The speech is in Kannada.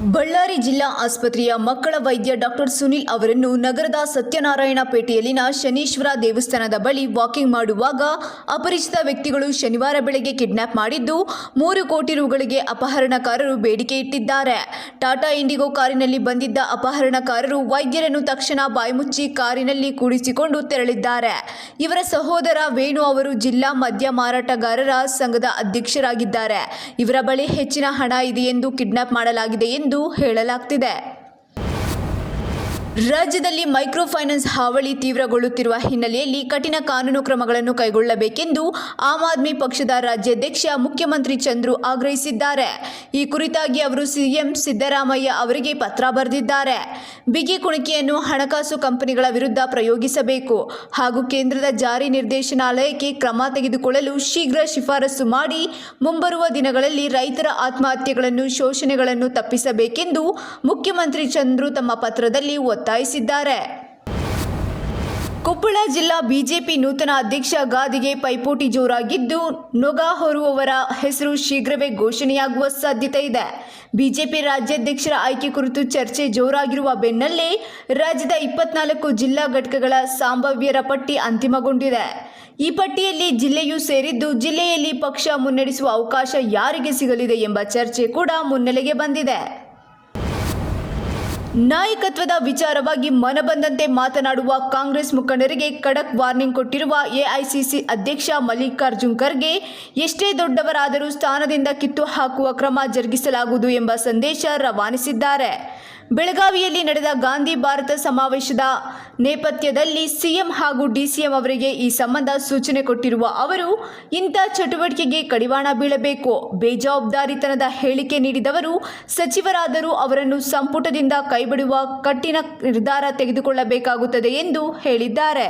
ಬಳ್ಳಾರಿ ಜಿಲ್ಲಾ ಆಸ್ಪತ್ರೆಯ ಮಕ್ಕಳ ವೈದ್ಯ ಡಾಕ್ಟರ್ ಸುನಿಲ್ ಅವರನ್ನು ನಗರದ ಸತ್ಯನಾರಾಯಣ ಪೇಟೆಯಲ್ಲಿನ ಶನೀಶ್ವರ ದೇವಸ್ಥಾನದ ಬಳಿ ವಾಕಿಂಗ್ ಮಾಡುವಾಗ ಅಪರಿಚಿತ ವ್ಯಕ್ತಿಗಳು ಶನಿವಾರ ಬೆಳಗ್ಗೆ ಕಿಡ್ನಾಪ್ ಮಾಡಿದ್ದು 3 ಕೋಟಿ ರುಗಳಿಗೆ ಅಪಹರಣಕಾರರು ಬೇಡಿಕೆ ಇಟ್ಟಿದ್ದಾರೆ. ಟಾಟಾ ಇಂಡಿಗೋ ಕಾರಿನಲ್ಲಿ ಬಂದಿದ್ದ ಅಪಹರಣಕಾರರು ವೈದ್ಯರನ್ನು ತಕ್ಷಣ ಬಾಯ್ಮುಚ್ಚಿ ಕಾರಿನಲ್ಲಿ ಕೂಡಿಸಿಕೊಂಡು ತೆರಳಿದ್ದಾರೆ. ಇವರ ಸಹೋದರ ವೇಣು ಅವರು ಜಿಲ್ಲಾ ಮದ್ಯ ಮಾರಾಟಗಾರರ ಸಂಘದ ಅಧ್ಯಕ್ಷರಾಗಿದ್ದಾರೆ. ಇವರ ಬಳಿ ಹೆಚ್ಚಿನ ಹಣ ಇದೆ ಎಂದು ಕಿಡ್ನಾಪ್ ಮಾಡಲಾಗಿದೆ ಎಂದು ಹೇಳಲಾಗ್ತಿದೆ. ರಾಜ್ಯದಲ್ಲಿ ಮೈಕ್ರೋ ಫೈನಾನ್ಸ್ ಹಾವಳಿ ತೀವ್ರಗೊಳ್ಳುತ್ತಿರುವ ಹಿನ್ನೆಲೆಯಲ್ಲಿ ಕಠಿಣ ಕಾನೂನು ಕ್ರಮಗಳನ್ನು ಕೈಗೊಳ್ಳಬೇಕೆಂದು ಆಮ್ ಆದ್ಮಿ ಪಕ್ಷದ ರಾಜ್ಯಾಧ್ಯಕ್ಷ ಮುಖ್ಯಮಂತ್ರಿ ಚಂದ್ರು ಆಗ್ರಹಿಸಿದ್ದಾರೆ. ಈ ಕುರಿತಾಗಿ ಅವರು ಸಿಎಂ ಸಿದ್ದರಾಮಯ್ಯ ಅವರಿಗೆ ಪತ್ರ ಬರೆದಿದ್ದಾರೆ. ಬಿಗಿ ಕುಣಿಕೆಯನ್ನು ಹಣಕಾಸು ಕಂಪನಿಗಳ ವಿರುದ್ಧ ಪ್ರಯೋಗಿಸಬೇಕು ಹಾಗೂ ಕೇಂದ್ರದ ಜಾರಿ ನಿರ್ದೇಶನಾಲಯಕ್ಕೆ ಕ್ರಮ ತೆಗೆದುಕೊಳ್ಳಲು ಶೀಘ್ರ ಶಿಫಾರಸು ಮಾಡಿ ಮುಂಬರುವ ದಿನಗಳಲ್ಲಿ ರೈತರ ಆತ್ಮಹತ್ಯೆಗಳನ್ನು ಶೋಷಣೆಗಳನ್ನು ತಪ್ಪಿಸಬೇಕೆಂದು ಮುಖ್ಯಮಂತ್ರಿ ಚಂದ್ರು ತಮ್ಮ ಪತ್ರದಲ್ಲಿ ಒತ್ತಾಯಿಸಿದ್ದಾರೆ. ಕೊಪ್ಪಳ ಜಿಲ್ಲಾ ಬಿಜೆಪಿ ನೂತನ ಅಧ್ಯಕ್ಷ ಗಾದಿಗೆ ಪೈಪೋಟಿ ಜೋರಾಗಿದ್ದು, ನೊಗ ಹೊರುವವರ ಹೆಸರು ಶೀಘ್ರವೇ ಘೋಷಣೆಯಾಗುವ ಸಾಧ್ಯತೆ ಇದೆ. ಬಿಜೆಪಿ ರಾಜ್ಯಾಧ್ಯಕ್ಷರ ಆಯ್ಕೆ ಕುರಿತು ಚರ್ಚೆ ಜೋರಾಗಿರುವ ಬೆನ್ನಲ್ಲೇ ರಾಜ್ಯದ 24 ಜಿಲ್ಲಾ ಘಟಕಗಳ ಸಂಭಾವ್ಯರ ಪಟ್ಟಿ ಅಂತಿಮಗೊಂಡಿದೆ. ಈ ಪಟ್ಟಿಯಲ್ಲಿ ಜಿಲ್ಲೆಯೂ ಸೇರಿದ್ದು, ಜಿಲ್ಲೆಯಲ್ಲಿ ಪಕ್ಷ ಮುನ್ನಡೆಸುವ ಅವಕಾಶ ಯಾರಿಗೆ ಸಿಗಲಿದೆ ಎಂಬ ಚರ್ಚೆ ಕೂಡ ಮುನ್ನೆಲೆಗೆ ಬಂದಿದೆ. ನಾಯಕತ್ವದ ವಿಚಾರವಾಗಿ ಮನಬಂದಂತೆ ಮಾತನಾಡುವ ಕಾಂಗ್ರೆಸ್ ಮುಖಂಡರಿಗೆ ಖಡಕ್ ವಾರ್ನಿಂಗ್ ಕೊಟ್ಟಿರುವ ಎಐಸಿಸಿ ಅಧ್ಯಕ್ಷ ಮಲ್ಲಿಕಾರ್ಜುನ್ ಖರ್ಗೆ, ಎಷ್ಟೇ ದೊಡ್ಡವರಾದರೂ ಸ್ಥಾನದಿಂದ ಕಿತ್ತು ಹಾಕುವ ಕ್ರಮ ಜರುಗಿಸಲಾಗುವುದು ಎಂಬ ಸಂದೇಶ ರವಾನಿಸಿದ್ದಾರೆ. ಬೆಳಗಾವಿಯಲ್ಲಿ ನಡೆದ ಗಾಂಧಿ ಭಾರತ ಸಮಾವೇಶದ ನೇಪಥ್ಯದಲ್ಲಿ ಸಿಎಂ ಹಾಗೂ ಡಿಸಿಎಂ ಅವರಿಗೆ ಈ ಸಂಬಂಧ ಸೂಚನೆ ಕೊಟ್ಟಿರುವ ಅವರು, ಇಂಥ ಚಟುವಟಿಕೆಗೆ ಕಡಿವಾಣ ಬೀಳಬೇಕು. ಬೇಜವಾಬ್ದಾರಿತನದ ಹೇಳಿಕೆ ನೀಡಿದವರು ಸಚಿವರಾದರೂ ಅವರನ್ನು ಸಂಪುಟದಿಂದ ಕೈಬಿಡುವ ಕಠಿಣ ನಿರ್ಧಾರ ತೆಗೆದುಕೊಳ್ಳಬೇಕಾಗುತ್ತದೆ ಎಂದು ಹೇಳಿದ್ದಾರೆ.